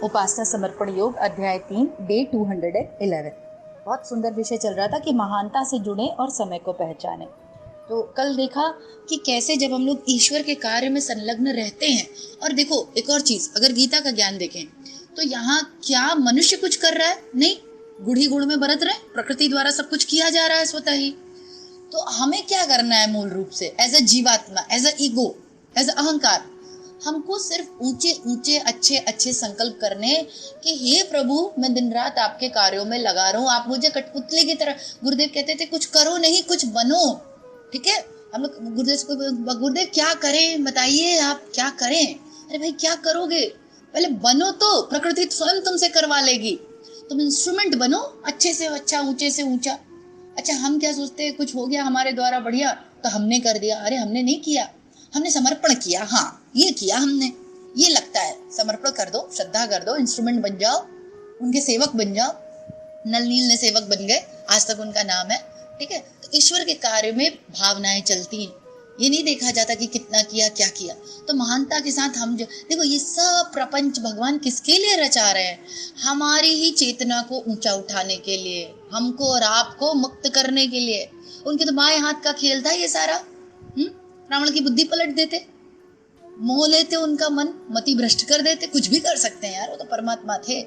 उपासना समर्पण योग अध्याय 3 डे 211। बहुत सुंदर विषय चल रहा था कि महानता से जुड़े और समय को पहचाने। तो कल देखा कि कैसे जब हम लोग ईश्वर के कार्य में संलग्न रहते हैं। और देखो एक और चीज, अगर गीता का ज्ञान देखें तो यहाँ क्या मनुष्य कुछ कर रहा है? नहीं, गुड़ ही गुड़ में बरत रहे, प्रकृति द्वारा सब कुछ किया जा रहा है स्वतः ही। तो हमें क्या करना है? मूल रूप से एज अ जीवात्मा, as a ego, as a अहंकार, हमको सिर्फ ऊंचे ऊंचे अच्छे अच्छे संकल्प करने कि हे प्रभु, मैं दिन रात आपके कार्यों में लगा रहा हूँ, आप मुझे कठपुतली की तरह, गुरुदेव कहते थे कुछ करो नहीं कुछ बनो। ठीक है, हम लोग गुरुदेव को, गुरुदेव क्या करें बताइए, आप क्या करें? अरे भाई क्या करोगे? पहले बनो तो प्रकृति स्वयं तुमसे करवा लेगी। तुम इंस्ट्रूमेंट बनो, अच्छे से अच्छा, ऊंचे से ऊंचा। अच्छा, हम क्या सोचते हैं, कुछ हो गया हमारे द्वारा बढ़िया तो हमने कर दिया। अरे हमने नहीं किया, हमने समर्पण किया। हाँ ये किया हमने, ये लगता है समर्पण कर दो, श्रद्धा कर दो, इंस्ट्रूमेंट बन जाओ, उनके सेवक बन जाओ। नल नील ने सेवक बन गए, आज तक उनका नाम है। ठीक है, तो ईश्वर के कार्य में भावनाएं चलती हैं, ये नहीं देखा जाता कि कितना किया क्या किया। तो महानता के साथ हम जो देखो, ये सब प्रपंच भगवान किसके लिए रचा रहे हैं? हमारी ही चेतना को ऊंचा उठाने के लिए, हमको और आपको मुक्त करने के लिए। उनके तो बाएं हाथ का खेल था ये सारा। रावण की बुद्धि पलट देते, मोह लेते उनका मन, मति भ्रष्ट कर देते। कुछ भी कर सकते हैं यार, वो तो परमात्मा थे।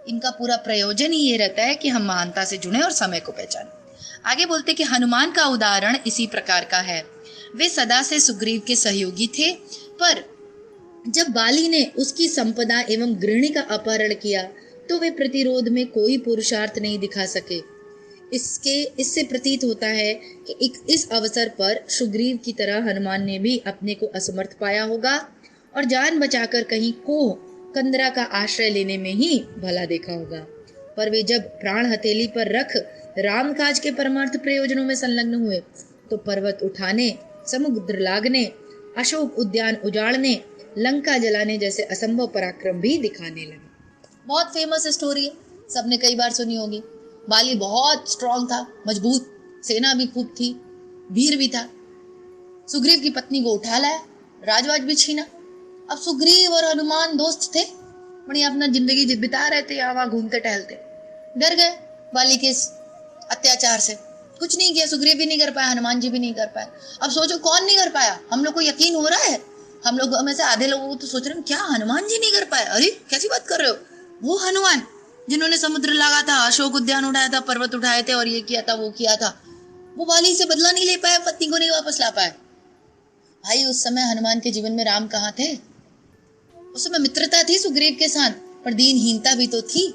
इनका पूरा प्रयोजन ही ये रहता है कि हम महानता से जुड़े और समय को पहचाने। आगे बोलते कि हनुमान का उदाहरण इसी प्रकार का है। वे सदा से सुग्रीव के सहयोगी थे, पर जब बाली ने उसकी संपदा एवं गृहिणी का अपहरण किया तो वे प्रतिरोध में कोई पुरुषार्थ नहीं दिखा सके। इससे प्रतीत होता है कि इस अवसर पर सुग्रीव की तरह हनुमान ने भी अपने को असमर्थ पाया होगा और जान बचाकर कहीं कोह कंदरा का आश्रय लेने में ही भला देखा होगा। पर वे जब प्राण हथेली पर रख राम काज के परमार्थ प्रयोजनों में संलग्न हुए तो पर्वत उठाने, समुद्र लागने, अशोक उद्यान उजाड़ने, लंका जलाने जैसे असंभव पराक्रम भी दिखाने लगे। बहुत फेमस स्टोरी है, सबने कई बार सुनी होगी। बाली बहुत स्ट्रांग था, मजबूत, सेना भी खूब थी, वीर भी था। सुग्रीव की पत्नी को उठा लाया, राजवाज भी छीना। अब सुग्रीव और हनुमान दोस्त थे, बढ़िया अपना जिंदगी बिता रहे थे, यहाँ वहां घूमते टहलते। डर गए बाली के अत्याचार से, कुछ नहीं किया। सुग्रीव भी नहीं कर पाया, हनुमान जी भी नहीं कर पाए। अब सोचो कौन नहीं कर पाया? हम लोग को यकीन हो रहा है, हम लोग में से आधे लोगों को तो सोच रहे हैं क्या हनुमान जी नहीं कर पाए? अरे कैसी बात कर रहे हो? वो हनुमान जिन्होंने समुद्र लगा था, अशोक उद्यान उठाया था, पर्वत उठाए थे और ये किया था वो किया था, वो बाली से बदला नहीं ले पाए, पत्नी को नहीं वापस ला पाए। भाई उस समय हनुमान के जीवन में राम कहाँ थे? उस समय मित्रता थी सुग्रीव के साथ, पर दीनहीनता भी तो थी।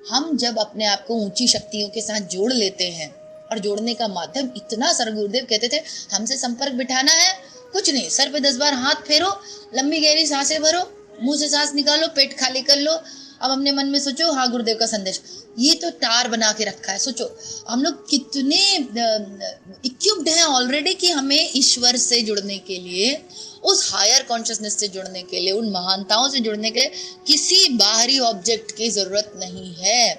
हम जब अपने आप को ऊंची शक्तियों के साथ जोड़ लेते हैं, और जोड़ने का माध्यम इतना सरल, गुरुदेव कहते थे हमसे संपर्क बिठाना है, कुछ नहीं, सर पे 10 बार हाथ फेरो, लंबी गहरी सांसें भरो, मुंह से सांस निकालो, पेट खाली कर लो। अब अपने मन में सोचो, हाँ गुरुदेव का संदेश, ये तो तार बना के रखा है। सोचो हम लोग कितने इक्विप्ड हैं ऑलरेडी कि हमें ईश्वर से जुड़ने के लिए, उस हायर कॉन्शियसनेस से जुड़ने के लिए, उन महानताओं से जुड़ने के लिए किसी बाहरी ऑब्जेक्ट की जरूरत नहीं है।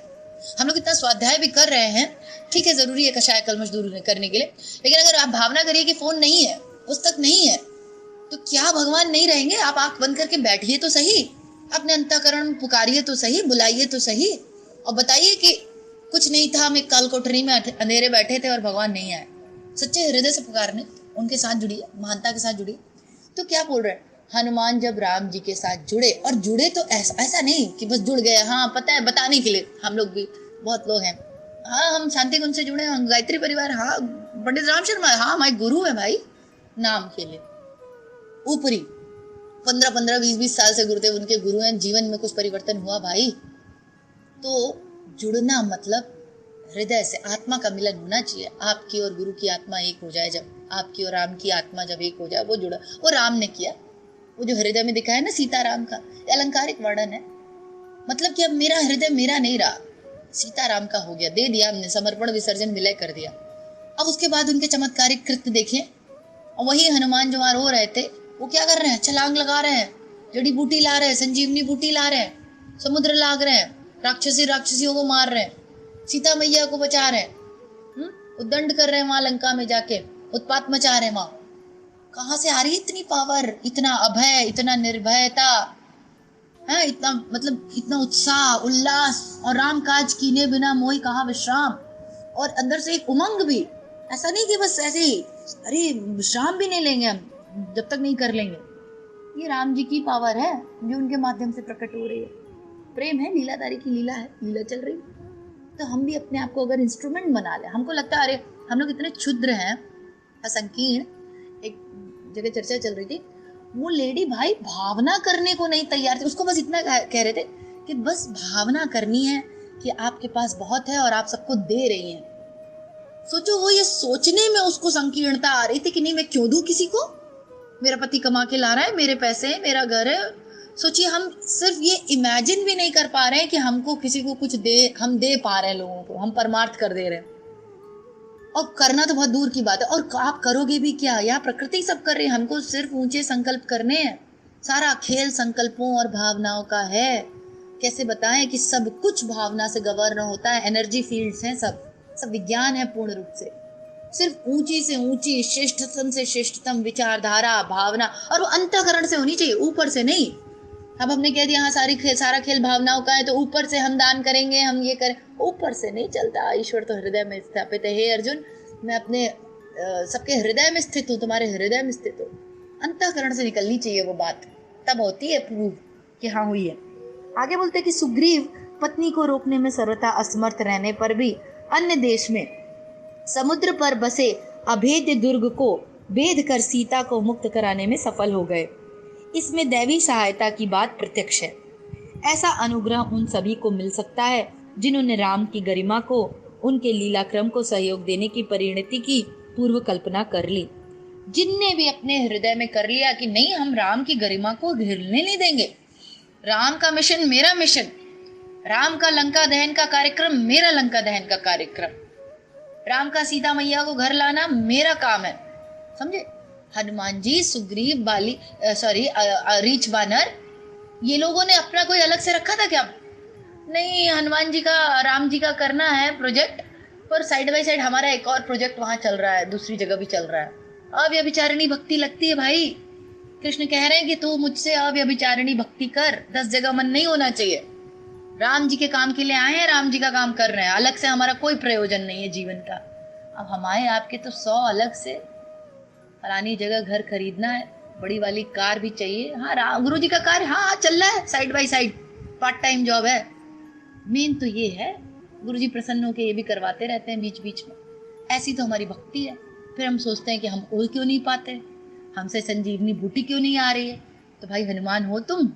हम लोग इतना स्वाध्याय भी कर रहे हैं, ठीक है, जरूरी है कषाय कल्मश दूर करने के लिए, लेकिन अगर आप भावना करिए कि फोन नहीं है, पुस्तक नहीं है, तो क्या भगवान नहीं रहेंगे? आप आंख बंद करके बैठिए तो सही, अपने अंतःकरण में पुकारिए तो सही, बुलाइए तो सही, और बताइए कि कुछ नहीं था, हम एक काल कोठरी में अंधेरे बैठे थे और भगवान नहीं आए। सच्चे हृदय से पुकारने, उनके साथ जुड़िए, महानता के साथ जुड़िए। तो क्या बोल रहे हैं, हनुमान जब राम जी के साथ जुड़े, और जुड़े तो ऐसा नहीं कि बस जुड़ गए, हाँ पता है बताने के लिए, हम लोग भी बहुत लोग हैं, हाँ हम शांति कुंज से जुड़े, हम गायत्री परिवार, हाँ पंडित राम शर्मा, हाँ हमारे गुरु है भाई, नाम के लिए ऊपरी 15-15, 20-20 साल से गुरुदेव उनके गुरु हैं, जीवन में कुछ परिवर्तन हुआ भाई? तो जुड़ना मतलब हृदय से आत्मा का मिलन होना चाहिए। आपकी और गुरु की आत्मा एक हो जाए, जब आपकी और राम की आत्मा जब एक हो जाए, वो जुड़ा, वो राम ने किया। वो जो हृदय में दिखा है ना सीताराम का, अलंकारिक वर्णन है, मतलब कि अब मेरा हृदय मेरा नहीं रहा, सीताराम का हो गया, दे दिया हमने, समर्पण विसर्जन विलय कर दिया। अब उसके बाद उनके चमत्कारिक कृत्य देखें, और वही हनुमान जो वहां रो रहे थे, वो क्या कर रहे हैं? छलांग लगा रहे हैं, जड़ी बूटी ला रहे हैं, संजीवनी बूटी ला रहे हैं, समुद्र लाग रहे हैं, राक्षसियों को मार रहे हैं, सीता मैया को बचा रहे हैं, उद्दंड कर रहे हैं वहां लंका में जाके, उत्पात मचा रहे हैं वहां। कहां से आ रही है इतनी पावर, इतना अभय, इतना निर्भयता? है, इतना मतलब इतना उत्साह उल्लास, और राम काज कीने बिना मोहि कहाँ विश्राम, और अंदर से एक उमंग भी। ऐसा नहीं कि बस ऐसे ही अरे विश्राम भी नहीं लेंगे हम जब तक नहीं कर लेंगे। ये राम जी की पावर है जो उनके माध्यम से प्रकट हो रही है। प्रेम है, लीलाधारी की लीला है, लीला चल रही है। तो हम भी अपने आप को अगर इंस्ट्रूमेंट बना ले, हमको लगता है अरे हम लोग इतने क्षुद्र हैं, असंकीर्ण। एक जगह चर्चा चल रही थी, वो लेडी भाई भावना करने को नहीं तैयार थी, उसको बस इतना कह रहे थे कि बस भावना करनी है कि आपके पास बहुत है और आप सबको दे रही हैं। सोचो, वो ये सोचने में उसको संकीर्णता आ रही थी कि नहीं मैं क्यों दूं किसी को, मेरा पति कमा के ला रहा है, मेरे पैसे हैं, मेरा घर है। सोचिए, हम सिर्फ ये इमेजिन भी नहीं कर पा रहे हैं कि हमको किसी को कुछ दे, हम दे पा रहे हैं लोगों को, हम परमार्थ कर दे रहे हैं। और करना तो बहुत दूर की बात है, और आप करोगे भी क्या, या प्रकृति सब कर रही है, हमको सिर्फ ऊंचे संकल्प करने हैं। सारा खेल संकल्पों और भावनाओं का है। कैसे बताएं कि सब कुछ भावना से गवर्न होता है, एनर्जी फील्ड्स हैं, सब सब विज्ञान है पूर्ण रूप से। सिर्फ ऊंची से ऊंची, श्रेष्ठतम से श्रेष्ठतम विचारधारा, भावना, और वो अंतःकरण से होनी चाहिए, ऊपर से नहीं। अब हमने कह दिया हाँ सारा खेल भावनाओं का है, तो ऊपर से हम दान करेंगे, हम ये करें, ऊपर से नहीं चलता। ईश्वर तो हृदय में स्थापित है। हे अर्जुन, मैं अपने सबके हृदय में स्थित हूँ, तुम्हारे हृदय में स्थित हूँ। अंतःकरण से निकलनी चाहिए वो बात, तब होती है प्रूव कि हाँ हुई है। आगे बोलते कि सुग्रीव पत्नी को रोकने में सर्वथा असमर्थ रहने पर भी अन्य देश में समुद्र पर बसे अभेद्य दुर्ग को भेद कर सीता को मुक्त कराने में सफल हो गए। इसमें दैवी सहायता की बात प्रत्यक्ष है। ऐसा अनुग्रह उन सभी को मिल सकता है जिन्होंने राम की गरिमा को, उनके लीलाक्रम को सहयोग देने की परिणति की पूर्व कल्पना कर ली। जिनने भी अपने हृदय में कर लिया कि नहीं, हम राम की गरिमा को घिरने नहीं देंगे, राम का मिशन मेरा मिशन, राम का लंका दहन का कार्यक्रम मेरा लंका दहन का कार्यक्रम, राम का सीता मैया को घर लाना मेरा काम है। समझे? हनुमान जी, सुग्रीव, बाली रीछ बानर, ये लोगों ने अपना कोई अलग से रखा था क्या? नहीं, हनुमान जी का, राम जी का करना है प्रोजेक्ट, पर साइड बाय साइड हमारा एक और प्रोजेक्ट वहां चल रहा है, दूसरी जगह भी चल रहा है। अव्यभिचारिणी भक्ति लगती है भाई। कृष्ण कह रहे हैं कि तू मुझसे अव्यभिचारिणी भक्ति कर, 10 जगह मन नहीं होना चाहिए। राम जी के काम के लिए आए हैं, राम जी का काम कर रहे हैं, अलग से हमारा कोई प्रयोजन नहीं है जीवन का। अब हमारे आपके तो 100 अलग से, फलानी जगह घर खरीदना है, बड़ी वाली कार भी चाहिए, हाँ गुरु जी का कार, हाँ चल रहा है side by side, part time job है। मेन तो ये है, गुरु जी प्रसन्न होकर ये भी करवाते रहते हैं बीच बीच में। ऐसी तो हमारी भक्ति है। फिर हम सोचते हैं कि हम और क्यों नहीं पाते, हमसे संजीवनी बूटी क्यों नहीं आ रही है। तो भाई हनुमान हो तुम,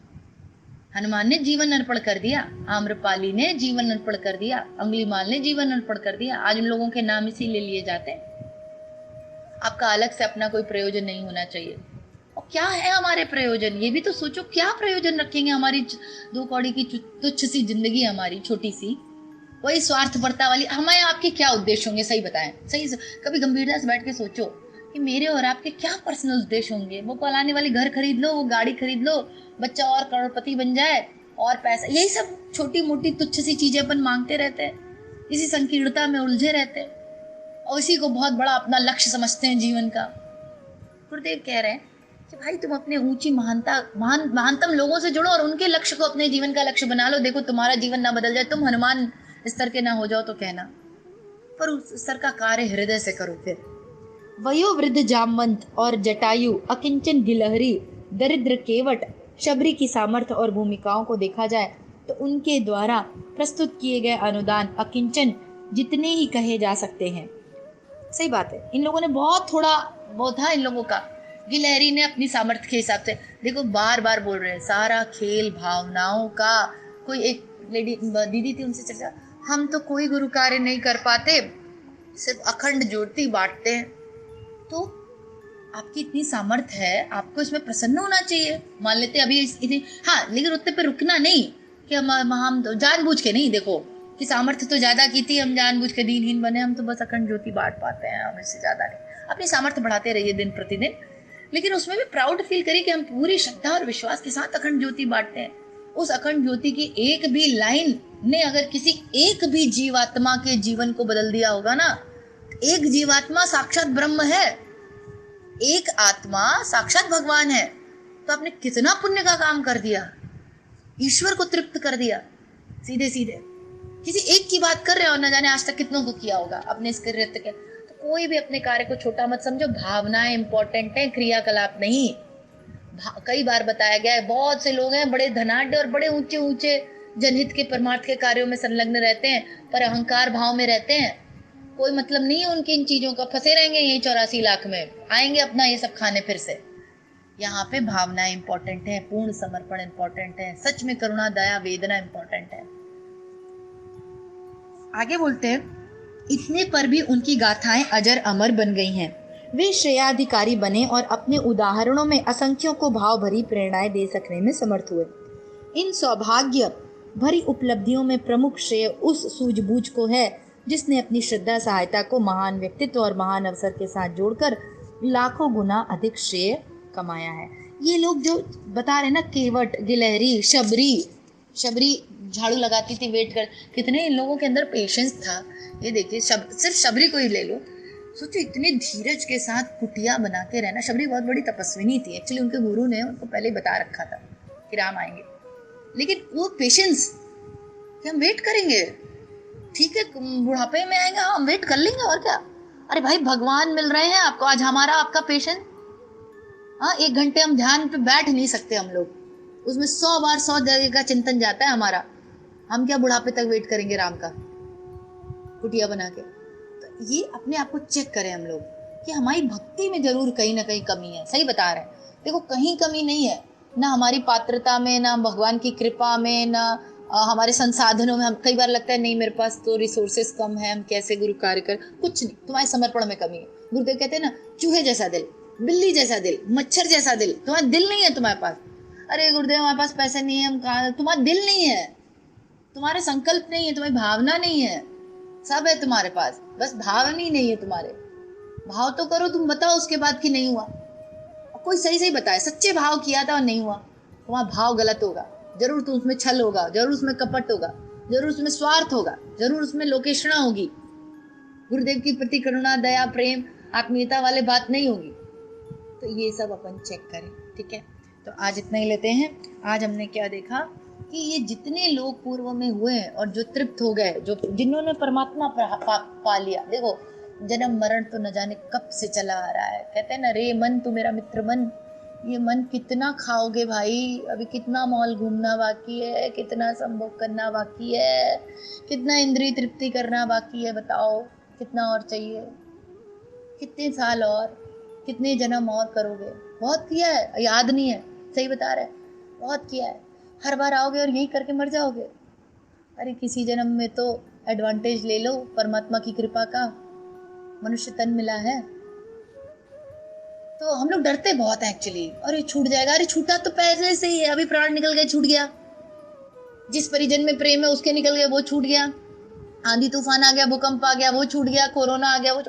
हनुमान ने जीवन अर्पण कर दिया, आम्रपाली ने जीवन अर्पण कर दिया, अंगुलीमाल ने जीवन अर्पण कर दिया। आज उन लोगों के नाम इसीलिए लिए जाते हैं। आपका अलग से अपना कोई प्रयोजन नहीं होना चाहिए। और क्या है हमारे प्रयोजन, ये भी तो सोचो, क्या प्रयोजन रखेंगे हमारी 2 कौड़ी की तुच्छ सी जिंदगी, हमारी छोटी सी, वही स्वार्थपरता वाली। हमारे आपके क्या उद्देश्य होंगे, सही बताएं, सही कभी गंभीरता से बैठ के सोचो कि मेरे और आपके क्या पर्सनल उद्देश्य होंगे। वो फलाने वाली घर खरीद लो, वो गाड़ी खरीद लो, बच्चा और करोड़पति बन जाए, और पैसा, यही सब छोटी मोटी तुच्छ सी चीजें अपन मांगते रहते हैं, इसी संकीर्णता में उलझे रहते हैं, और इसी को बहुत बड़ा अपना लक्ष्य समझते हैं जीवन का। गुरुदेव कह रहे हैं कि भाई तुम अपने ऊंची महानतम लोगों से जुड़ो और उनके लक्ष्य को अपने जीवन का लक्ष्य बना लो। देखो तुम्हारा जीवन ना बदल जाए, तुम हनुमान स्तर के ना हो जाओ तो कहना, पर उस स्तर का कार्य हृदय से करो। फिर वयोवृद्ध जामवंत और जटायु, अकिंचन गिलहरी, दरिद्र केवट, शबरी की सामर्थ्य और भूमिकाओं को देखा जाए तो उनके द्वारा प्रस्तुत किए गए अनुदान अकिंचन जितने ही कहे जा सकते हैं। सही बात है, इन लोगों ने बहुत थोड़ा, वो था इन लोगों का। गिलहरी ने अपनी सामर्थ्य के हिसाब से, देखो बार बार बोल रहे हैं, सारा खेल भावनाओं का। कोई एक लेडी दीदी थी, उनसे चर्चा, हम तो कोई गुरु कार्य नहीं कर पाते, सिर्फ अखंड ज्योति बांटते हैं। तो आपकी इतनी सामर्थ्य है, आपको इसमें प्रसन्न होना चाहिए। मान लेते अभी इतनी, हाँ, लेकिन उतने पे रुकना नहीं कि हम तो जानबूझ के नहीं, देखो कि सामर्थ्य तो ज्यादा की थी, हम जानबूझ के दीनहीन बने, हम तो बस अखंड ज्योति बांट पाते हैं, हम इससे ज्यादा नहीं। अपनी सामर्थ्य बढ़ाते रहिए दिन प्रतिदिन, लेकिन उसमें भी प्राउड फील करिए कि हम पूरी श्रद्धा और विश्वास के साथ अखंड ज्योति बांटते हैं। उस अखंड ज्योति की एक भी लाइन ने अगर किसी एक भी जीवात्मा के जीवन को बदल दिया होगा ना, एक जीवात्मा साक्षात ब्रह्म है, एक आत्मा साक्षात भगवान है, तो आपने कितना पुण्य का काम कर दिया। ईश्वर को तृप्त कर दिया सीधे सीधे। किसी एक की बात कर रहे हो, न जाने आज तक कितनों को किया होगा अपने इस कृत्य के। तो कोई भी अपने कार्य को छोटा मत समझो, भावनाएं इंपॉर्टेंट है, क्रियाकलाप नहीं। कई बार बताया गया है, बहुत से लोग हैं बड़े धनाढ्य और बड़े ऊंचे ऊंचे जनहित के परमार्थ के कार्यों में संलग्न रहते हैं, पर अहंकार भाव में रहते हैं। कोई मतलब नहीं है उनकी इन चीजों का, फंसे रहेंगे यही 84 लाख में, आएंगे अपना ये सब खाने फिर से। यहाँ पे भावनाएं इंपॉर्टेंट है, पूर्ण समर्पण इंपॉर्टेंट है, सच में करुणा दया वेदना इंपॉर्टेंट है। आगे बोलते हैं, इतने पर भी उनकी गाथाएं अजर अमर बन गई हैं। वे श्रेयाधिकारी बने और अपने उदाहरणों में असंख्यों को भाव भरी प्रेरणाएं दे सकने में समर्थ हुए। इन सौभाग्य भरी उपलब्धियों में प्रमुख श्रेय उस सूझबूझ को है जिसने अपनी श्रद्धा सहायता को महान व्यक्तित्व और महान अवसर के साथ जोड़कर लाखों गुना अधिक श्रेय कमाया है। ये लोग जो बता रहे ना, केवट, गिलहरी, शबरी झाड़ू लगाती थी, वेट कर, कितने इन लोगों के अंदर पेशेंस था। ये देखिए, सिर्फ शबरी को ही ले लो, सोचो इतने धीरज के साथ कुटिया बना के रहना। शबरी बहुत बड़ी तपस्विनी थी एक्चुअली, उनके गुरु ने उनको पहले बता रखा था कि राम आएंगे, लेकिन वो पेशेंस कि हम वेट करेंगे, ठीक है बुढ़ापे में आएंगे, हम वेट कर लेंगे और क्या। अरे भाई, भगवान मिल रहे हैं आपको, आज हमारा आपका पेशेंस। हाँ, 1 घंटे हम ध्यान पे बैठ नहीं सकते हम लोग, उसमें 100 बार 100 जगह का चिंतन जाता है हमारा। हम क्या बुढ़ापे तक वेट करेंगे राम का कुटिया बना के। तो ये अपने आप को चेक करें हम लोग कि हमारी भक्ति में जरूर कहीं ना कहीं कमी है। सही बता रहे हैं, देखो कहीं कमी नहीं है, ना हमारी पात्रता में, ना भगवान की कृपा में, ना हमारे संसाधनों में। हम कई बार लगता है नहीं मेरे पास तो रिसोर्सेस कम है, हम कैसे गुरु कार्य कर, कुछ नहीं, तुम्हारे समर्पण में कमी है। गुरुदेव कहते हैं ना, चूहे जैसा दिल, बिल्ली जैसा दिल, मच्छर जैसा दिल, तुम्हारा दिल नहीं है तुम्हारे पास। अरे गुरुदेव हमारे पास पैसे नहीं है, हम कहाँ, तुम्हारा दिल नहीं है, तुम्हारे संकल्प नहीं है, तुम्हारी भावना नहीं है, सब है तुम्हारे पास, बस भावना ही नहीं है तुम्हारे। भाव तो करो, तुम बताओ उसके बाद कि नहीं हुआ। कोई सही सही बताए, सच्चे भाव किया था और नहीं हुआ, तुम्हारा भाव गलत होगा, जरूर तुम उसमें छल होगा, जरूर उसमें कपट होगा, जरूर उसमें स्वार्थ होगा, जरूर उसमें लोकेशना होगी, गुरुदेव की प्रति करुणा दया प्रेम आत्मीयता वाले बात नहीं होगी। तो ये सब अपन चेक करें, ठीक है। तो आज इतना ही लेते हैं। आज हमने क्या देखा कि ये जितने लोग पूर्व में हुए और जो तृप्त हो गए, जो जिन्होंने परमात्मा पा लिया, देखो जन्म मरण तो न जाने कब से चला आ रहा है। कहते हैं ना, रे मन तू मेरा मित्र मन, ये मन कितना खाओगे भाई, अभी कितना मॉल घूमना बाकी है, कितना संभोग करना बाकी है, कितना इंद्रिय तृप्ति करना बाकी है, बताओ कितना और चाहिए, कितने साल और कितने जन्म और करोगे। बहुत किया है, याद नहीं है, सही बता रहे, बहुत किया है, हर बार आओगे और यही करके मर जाओगे। अरे किसी जन्म में तो एडवांटेज ले लो परमात्मा की कृपा का, मनुष्य तन मिला है। तो हम लोग डरते बहुत हैं एक्चुअली, अरे छूट जाएगा, अरे छूटा तो पहले से ही है, अभी प्राण निकल गए छूट गया, जिस परिजन में प्रेम है उसके निकल गए वो छूट गया, आंधी तूफान आ गया, भूकंप आ गया वो छूट गया, कोरोना आ गया वो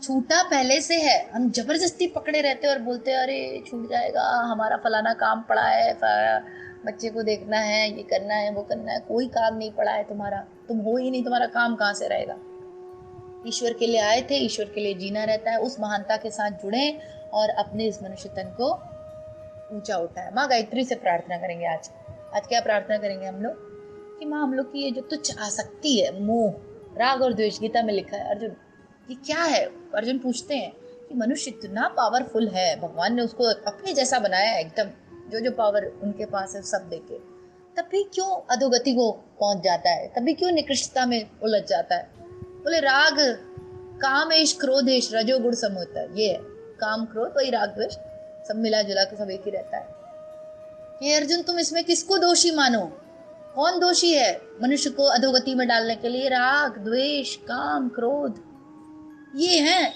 छूटा पहले से है। हम जबरदस्ती पकड़े रहते और बोलते अरे छूट जाएगा, हमारा फलाना काम पड़ा है, बच्चे को देखना है, ये करना है, वो करना है। कोई काम नहीं पड़ा है तुम्हारा, तुम हो ही नहीं, तुम्हारा काम कहाँ से रहेगा। ईश्वर के लिए आए थे, ईश्वर के लिए जीना रहता है, उस महानता के साथ जुड़े और अपने इस मनुष्य तन को ऊंचा उठाए। माँ गायत्री से प्रार्थना करेंगे आज क्या प्रार्थना करेंगे हम लोग कि माँ हम लोग की ये जो तुच्छ आसक्ति है, मोह, राग और द्वेष, गीता में लिखा है अर्जुन, ये क्या है। अर्जुन पूछते हैं कि मनुष्य इतना पावरफुल है, भगवान ने उसको अपने जैसा बनाया है एकदम, जो पावर उनके पास है सब देके, तब भी क्यों अधोगति को पहुंच जाता है, तभी क्यों निकृष्टता में उलझ जाता है। बोले राग कामेश क्रोधेश रजोगुण समूहता, ये है काम क्रोध, वही राग द्वेष, सब मिला जुला के सब एक ही रहता है। ये अर्जुन तुम इसमें किसको दोषी मानो, कौन दोषी है मनुष्य को अधोगति में डालने के लिए। राग द्वेष काम क्रोध, ये है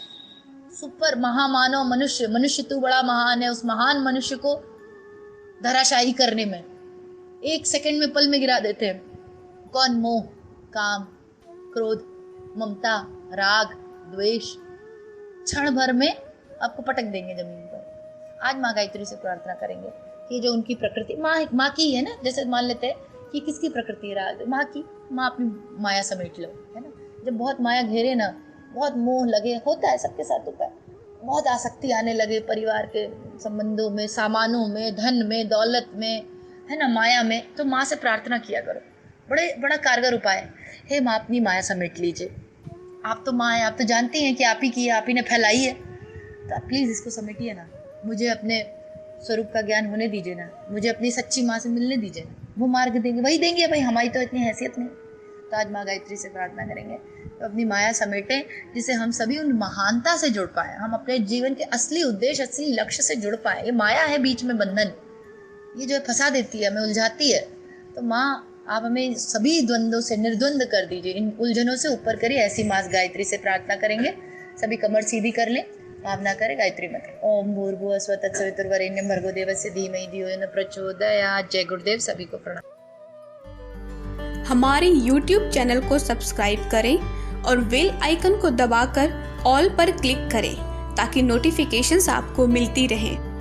सुपर महामानव मनुष्य। मनुष्य तू बड़ा महान है, उस महान मनुष्य को धराशायी करने में 1 सेकंड में पल में गिरा देते हैं। कौन, मोह काम क्रोध ममता राग द्वेष, क्षण भर में आपको पटक देंगे जमीन पर। आज माँ गायत्री से प्रार्थना करेंगे कि जो उनकी प्रकृति माँ की है ना, जैसे मान लेते हैं कि किसकी प्रकृति है, राग माँ की, माँ अपनी माया समेट लो, है ना। जब बहुत माया घेरे ना, बहुत मोह लगे, होता है सबके साथ होता है, बहुत आसक्ति आने लगे परिवार के संबंधों में, सामानों में, धन में, दौलत में, है ना, माया में, तो माँ से प्रार्थना किया करो। बड़ा कारगर उपाय है। हे माँ, अपनी माया समेट लीजिए। आप तो माँ है, आप तो जानती हैं कि आप ही की है, आप ही ने फैलाई है, तो आप प्लीज़ इसको समेटिए ना। मुझे अपने स्वरूप का ज्ञान होने दीजिए ना, मुझे अपनी सच्ची माँ से मिलने दीजिए ना। वो मार्ग देंगे, वही देंगे भाई, हमारी तो इतनी हैसियत नहीं। तो आज माँ गायत्री से प्रार्थना करेंगे तो अपनी माया समेटें, जिससे हम सभी उन महानता से जुड़ पाए, हम अपने जीवन के असली उद्देश्य, असली लक्ष्य से जुड़ पाए। ये माया है बीच में बंधन, ये जो है फंसा देती है, हमें उलझाती है। तो माँ, आप हमें सभी द्वंद्वों से निर्द्वंद कर दीजिए, इन उलझनों से ऊपर करिए। ऐसी माँ गायत्री से प्रार्थना करेंगे। सभी कमर सीधी कर लें, भावना करें गायत्री मंत्र। ओम भूर्भुवः स्वः तत्सवितुर्वरेण्यं भर्गो देवस्य धीमहि धियो यो न प्रचोदयात्। जय गुरुदेव। सभी को प्रणाम। हमारे YouTube चैनल को सब्सक्राइब करें और बेल आइकन को दबाकर ऑल पर क्लिक करें ताकि नोटिफिकेशंस आपको मिलती रहें।